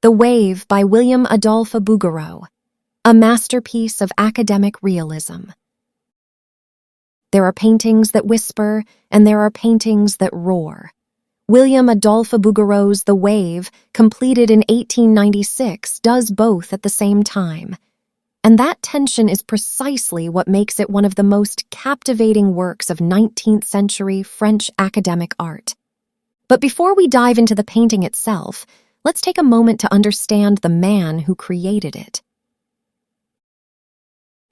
The Wave by William-Adolphe Bouguereau, a masterpiece of academic realism. There are paintings that whisper, and there are paintings that roar. William-Adolphe Bouguereau's The Wave, completed in 1896, does both at the same time. And that tension is precisely what makes it one of the most captivating works of 19th-century French academic art. But before we dive into the painting itself, let's take a moment to understand the man who created it.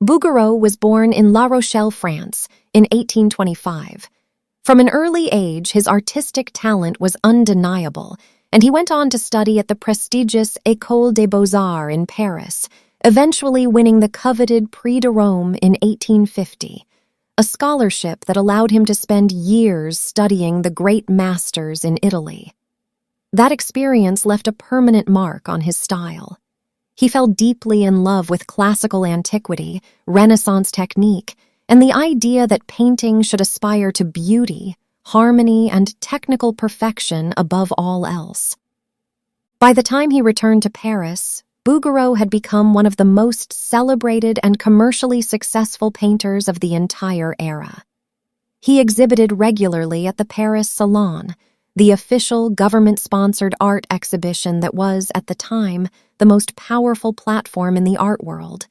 Bouguereau was born in La Rochelle, France, in 1825. From an early age, his artistic talent was undeniable, and he went on to study at the prestigious École des Beaux-Arts in Paris, eventually winning the coveted Prix de Rome in 1850, a scholarship that allowed him to spend years studying the great masters in Italy. That experience left a permanent mark on his style. He fell deeply in love with classical antiquity, Renaissance technique, and the idea that painting should aspire to beauty, harmony, and technical perfection above all else. By the time he returned to Paris, Bouguereau had become one of the most celebrated and commercially successful painters of the entire era. He exhibited regularly at the Paris Salon, the official government-sponsored art exhibition that was, at the time, the most powerful platform in the art world.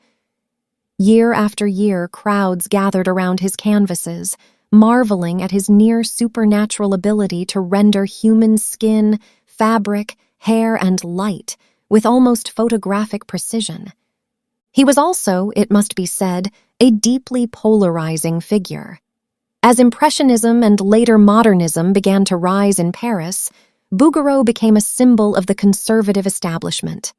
Year after year, crowds gathered around his canvases, marveling at his near-supernatural ability to render human skin, fabric, hair, and light with almost photographic precision. He was also, it must be said, a deeply polarizing figure. As Impressionism and later Modernism began to rise in Paris, Bouguereau became a symbol of the conservative establishment.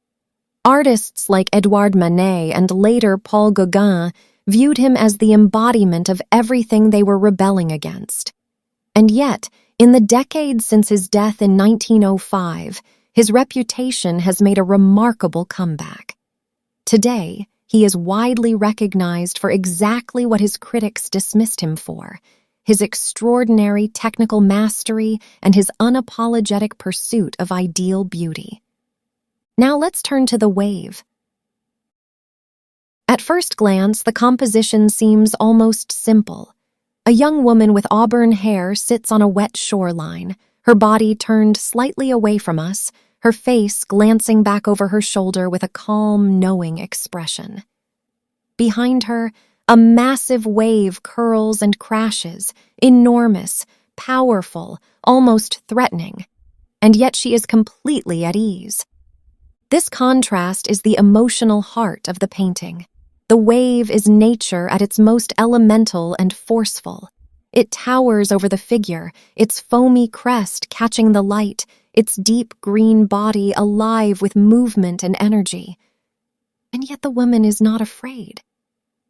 Artists like Edouard Manet and later Paul Gauguin viewed him as the embodiment of everything they were rebelling against. And yet, in the decades since his death in 1905, his reputation has made a remarkable comeback. Today, he is widely recognized for exactly what his critics dismissed him for: his extraordinary technical mastery and his unapologetic pursuit of ideal beauty. Now let's turn to The Wave. At first glance, the composition seems almost simple. A young woman with auburn hair sits on a wet shoreline, her body turned slightly away from us, her face glancing back over her shoulder with a calm, knowing expression. Behind her, a massive wave curls and crashes, enormous, powerful, almost threatening, and yet she is completely at ease. This contrast is the emotional heart of the painting. The wave is nature at its most elemental and forceful. It towers over the figure, its foamy crest catching the light, its deep green body alive with movement and energy. And yet the woman is not afraid.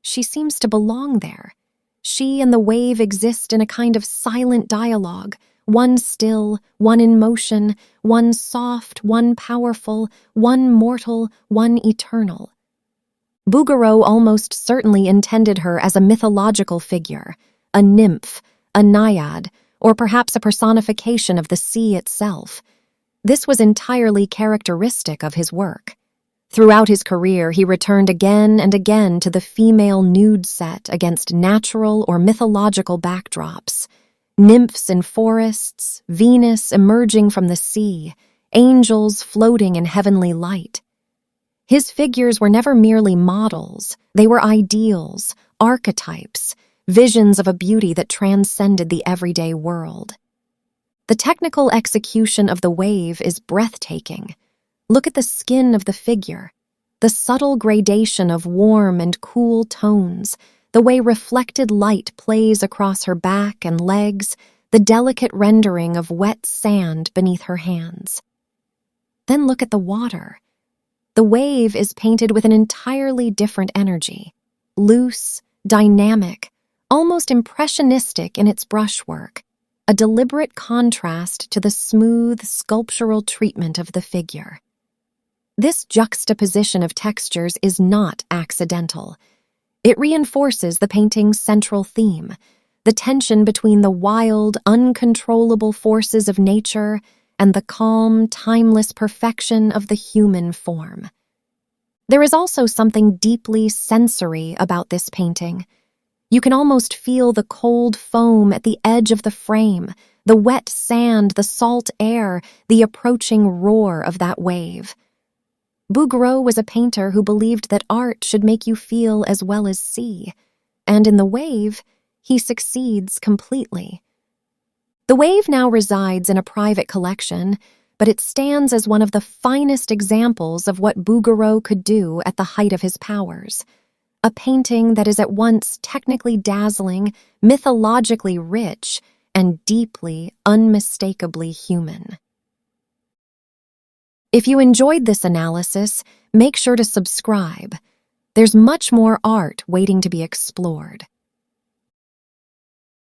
She seems to belong there. She and the wave exist in a kind of silent dialogue, one still, one in motion, one soft, one powerful, one mortal, one eternal. Bouguereau almost certainly intended her as a mythological figure, a nymph, a naiad, or perhaps a personification of the sea itself. This was entirely characteristic of his work. Throughout his career, he returned again and again to the female nude set against natural or mythological backdrops. Nymphs in forests, Venus emerging from the sea, angels floating in heavenly light. His figures were never merely models, they were ideals, archetypes, visions of a beauty that transcended the everyday world. The technical execution of The Wave is breathtaking. Look at the skin of the figure, the subtle gradation of warm and cool tones, the way reflected light plays across her back and legs, the delicate rendering of wet sand beneath her hands. Then look at the water. The wave is painted with an entirely different energy, loose, dynamic, almost impressionistic in its brushwork, a deliberate contrast to the smooth, sculptural treatment of the figure. This juxtaposition of textures is not accidental. It reinforces the painting's central theme, the tension between the wild, uncontrollable forces of nature and the calm, timeless perfection of the human form. There is also something deeply sensory about this painting. You can almost feel the cold foam at the edge of the frame, the wet sand, the salt air, the approaching roar of that wave. Bouguereau was a painter who believed that art should make you feel as well as see, and in the wave, he succeeds completely. The wave now resides in a private collection, but it stands as one of the finest examples of what Bouguereau could do at the height of his powers. A painting that is at once technically dazzling, mythologically rich, and deeply, unmistakably human. If you enjoyed this analysis, make sure to subscribe. There's much more art waiting to be explored.